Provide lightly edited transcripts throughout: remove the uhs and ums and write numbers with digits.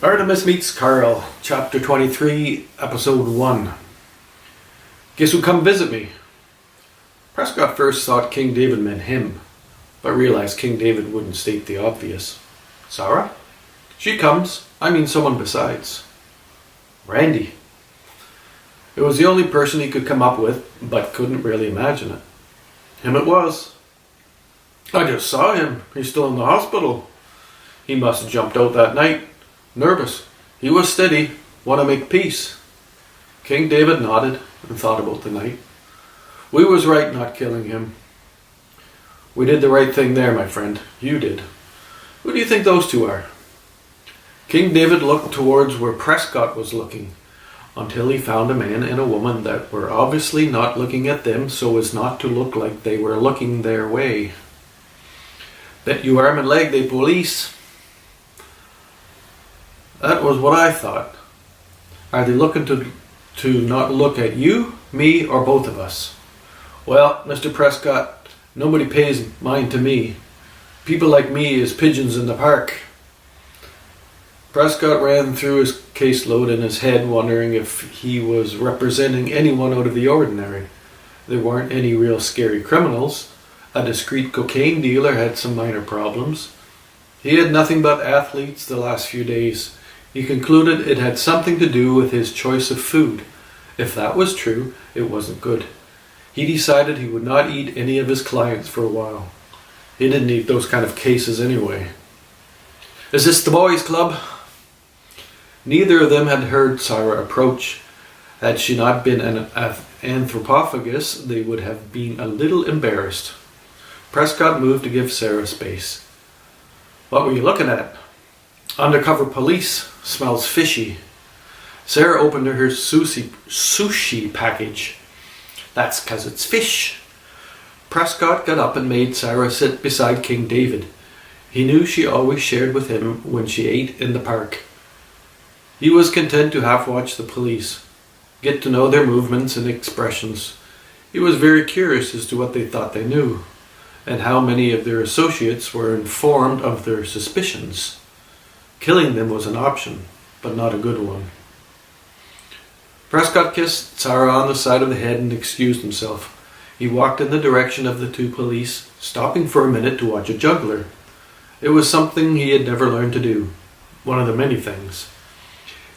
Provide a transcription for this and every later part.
Artemis meets Karl, Chapter 23, Episode 1. Guess who come visit me? Prescott first thought King David meant him, but realized King David wouldn't state the obvious. Zara? She comes. I mean someone besides. Randy. It was the only person he could come up with, but couldn't really imagine it. Him it was. I just saw him. He's still in the hospital. He must have jumped out that night. Nervous. He was steady. Want to make peace. King David nodded and thought about the night. We was right not killing him. We did the right thing there, my friend. You did. Who do you think those two are? King David looked towards where Prescott was looking, until he found a man and a woman that were obviously not looking at them so as not to look like they were looking their way. Bet you arm and leg they police. That was what I thought. Are they looking to not look at you, me, or both of us? Well, Mr. Prescott, nobody pays mind to me. People like me is pigeons in the park. Prescott ran through his caseload in his head, wondering if he was representing anyone out of the ordinary. There weren't any real scary criminals. A discreet cocaine dealer had some minor problems. He had nothing but athletes the last few days. He concluded it had something to do with his choice of food. If that was true, it wasn't good. He decided he would not eat any of his clients for a while. He didn't eat those kind of cases anyway. Is this the boys' club? Neither of them had heard Zara approach. Had she not been an anthropophagus, they would have been a little embarrassed. Prescott moved to give Zara space. What were you looking at? Undercover police. Smells fishy. Zara opened her sushi package. That's 'cause it's fish. Prescott got up and made Zara sit beside King David. He knew she always shared with him when she ate in the park. He was content to half watch the police, get to know their movements and expressions. He was very curious as to what they thought they knew, and how many of their associates were informed of their suspicions. Killing them was an option, but not a good one. Prescott kissed Zara on the side of the head and excused himself. He walked in the direction of the two police, stopping for a minute to watch a juggler. It was something he had never learned to do, one of the many things.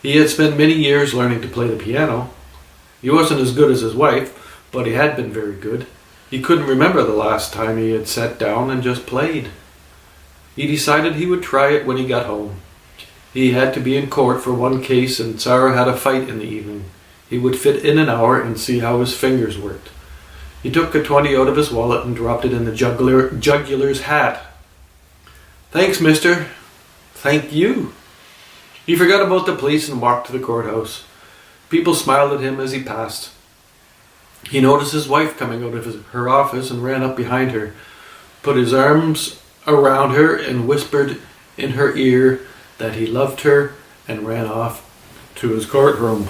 He had spent many years learning to play the piano. He wasn't as good as his wife, but he had been very good. He couldn't remember the last time he had sat down and just played. He decided he would try it when he got home. He had to be in court for one case, and Zara had a fight in the evening. He would fit in an hour and see how his fingers worked. He took a 20 out of his wallet and dropped it in the juggler's hat. Thanks, mister. Thank you. He forgot about the police and walked to the courthouse. People smiled at him as he passed. He noticed his wife coming out of her office and ran up behind her, put his arms around her and whispered in her ear that he loved her, and ran off to his courtroom.